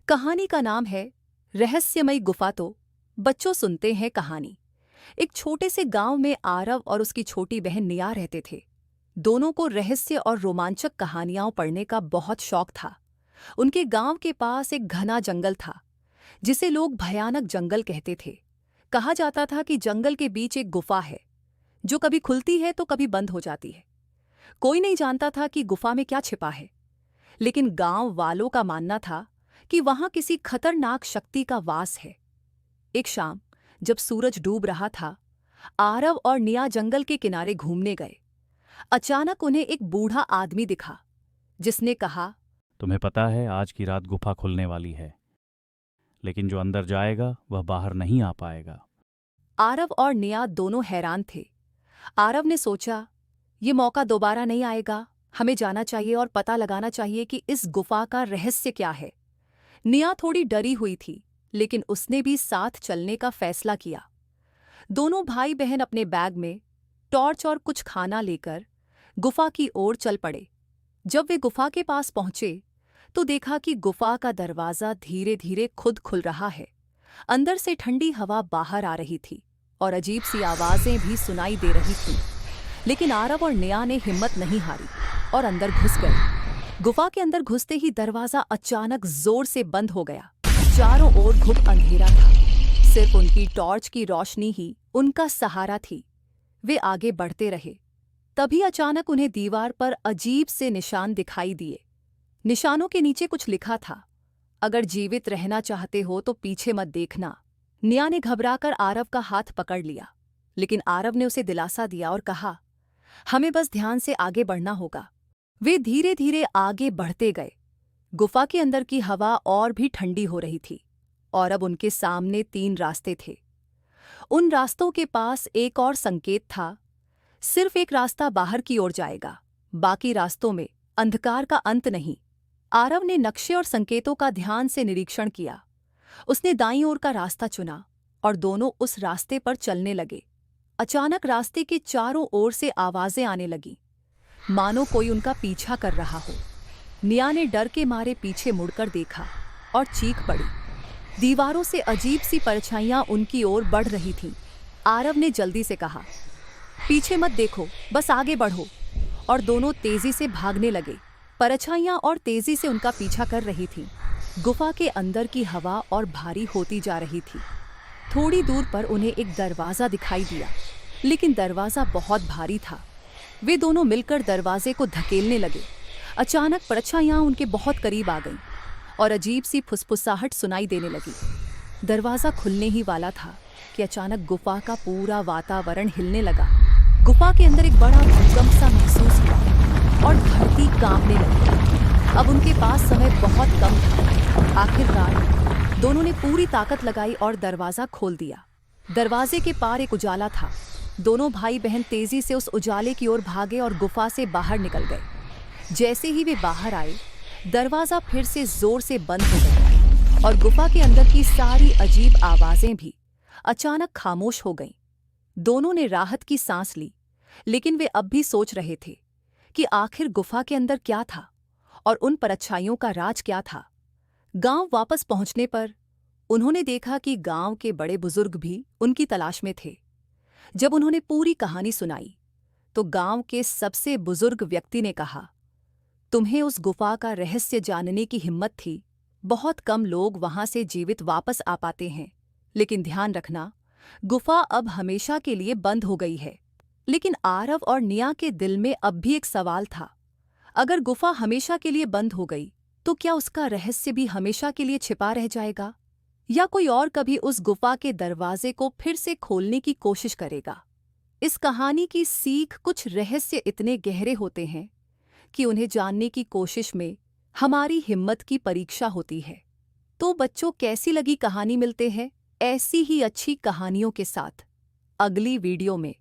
कहानी का नाम है रहस्यमयी गुफा। तो बच्चों, सुनते हैं कहानी। एक छोटे से गांव में आरव और उसकी छोटी बहन निया रहते थे। दोनों को रहस्य और रोमांचक कहानियां पढ़ने का बहुत शौक था। उनके गांव के पास एक घना जंगल था, जिसे लोग भयानक जंगल कहते थे। कहा जाता था कि जंगल के बीच एक गुफा है, जो कभी खुलती है तो कभी बंद हो जाती है। कोई नहीं जानता था कि गुफा में क्या छिपा है, लेकिन गांव वालों का मानना था कि वहां किसी खतरनाक शक्ति का वास है। एक शाम, जब सूरज डूब रहा था, आरव और निया जंगल के किनारे घूमने गए। अचानक उन्हें एक बूढ़ा आदमी दिखा, जिसने कहा, तुम्हें पता है आज की रात गुफा खुलने वाली है, लेकिन जो अंदर जाएगा वह बाहर नहीं आ पाएगा। आरव और निया दोनों हैरान थे। आरव ने सोचा, ये मौका दोबारा नहीं आएगा। हमें जाना चाहिए और पता लगाना चाहिए कि इस गुफा का रहस्य क्या है। निया थोड़ी डरी हुई थी, लेकिन उसने भी साथ चलने का फैसला किया। दोनों भाई बहन अपने बैग में टॉर्च और कुछ खाना लेकर गुफा की ओर चल पड़े। जब वे गुफा के पास पहुंचे, तो देखा कि गुफा का दरवाजा धीरे धीरे खुद खुल रहा है। अंदर से ठंडी हवा बाहर आ रही थी और अजीब सी आवाजें भी सुनाई दे रही थीं। लेकिन आरव और निया ने हिम्मत नहीं हारी और अंदर घुस गए। गुफा के अंदर घुसते ही दरवाजा अचानक जोर से बंद हो गया। चारों ओर घुप अंधेरा था। सिर्फ उनकी टॉर्च की रोशनी ही उनका सहारा थी। वे आगे बढ़ते रहे। तभी अचानक उन्हें दीवार पर अजीब से निशान दिखाई दिए। निशानों के नीचे कुछ लिखा था, अगर जीवित रहना चाहते हो तो पीछे मत देखना। निया ने घबराकर आरव का हाथ पकड़ लिया, लेकिन आरव ने उसे दिलासा दिया और कहा, हमें बस ध्यान से आगे बढ़ना होगा। वे धीरे धीरे आगे बढ़ते गए। गुफा के अंदर की हवा और भी ठंडी हो रही थी और अब उनके सामने 3 रास्ते थे। उन रास्तों के पास एक और संकेत था, सिर्फ एक रास्ता बाहर की ओर जाएगा, बाकी रास्तों में अंधकार का अंत नहीं। आरव ने नक्शे और संकेतों का ध्यान से निरीक्षण किया। उसने दाईं ओर का रास्ता चुना और दोनों उस रास्ते पर चलने लगे। अचानक रास्ते के चारों ओर से आवाजें आने लगीं, मानो कोई उनका पीछा कर रहा हो। निया ने डर के मारे पीछे मुड़कर देखा और चीख पड़ी। दीवारों से अजीब सी परछाइयां उनकी ओर बढ़ रही थीं। आरव ने जल्दी से कहा, पीछे मत देखो, बस आगे बढ़ो। और दोनों तेजी से भागने लगे। परछाइयां और तेजी से उनका पीछा कर रही थीं। गुफा के अंदर की हवा और भारी होती जा रही थी। थोड़ी दूर पर उन्हें एक दरवाज़ा दिखाई दिया, लेकिन दरवाज़ा बहुत भारी था। वे दोनों मिलकर दरवाजे को धकेलने लगे। अचानक परछाइयां उनके बहुत करीब आ गईं और अजीब सी फुसफुसाहट सुनाई देने लगी। दरवाज़ा खुलने ही वाला था कि अचानक गुफा का पूरा वातावरण हिलने लगा। गुफा के अंदर एक बड़ा भूकंप सा महसूस हुआ और धरती कांपने लगी। अब उनके पास समय बहुत कम था। आखिरकार दोनों ने पूरी ताकत लगाई और दरवाज़ा खोल दिया। दरवाजे के पार एक उजाला था। दोनों भाई बहन तेजी से उस उजाले की ओर भागे और गुफा से बाहर निकल गए। जैसे ही वे बाहर आए, दरवाज़ा फिर से जोर से बंद हो गया और गुफा के अंदर की सारी अजीब आवाजें भी अचानक खामोश हो गईं। दोनों ने राहत की सांस ली, लेकिन वे अब भी सोच रहे थे कि आखिर गुफा के अंदर क्या था और उन परछाइयों का राज क्या था। गांव वापस पहुंचने पर उन्होंने देखा कि गांव के बड़े बुजुर्ग भी उनकी तलाश में थे। जब उन्होंने पूरी कहानी सुनाई, तो गांव के सबसे बुजुर्ग व्यक्ति ने कहा, तुम्हें उस गुफा का रहस्य जानने की हिम्मत थी। बहुत कम लोग वहां से जीवित वापस आ पाते हैं, लेकिन ध्यान रखना, गुफा अब हमेशा के लिए बंद हो गई है। लेकिन आरव और निया के दिल में अब भी एक सवाल था, अगर गुफा हमेशा के लिए बंद हो गई, तो क्या उसका रहस्य भी हमेशा के लिए छिपा रह जाएगा, या कोई और कभी उस गुफा के दरवाजे को फिर से खोलने की कोशिश करेगा। इस कहानी की सीख, कुछ रहस्य इतने गहरे होते हैं कि उन्हें जानने की कोशिश में हमारी हिम्मत की परीक्षा होती है। तो बच्चों, कैसी लगी कहानी? मिलते हैं ऐसी ही अच्छी कहानियों के साथ अगली वीडियो में।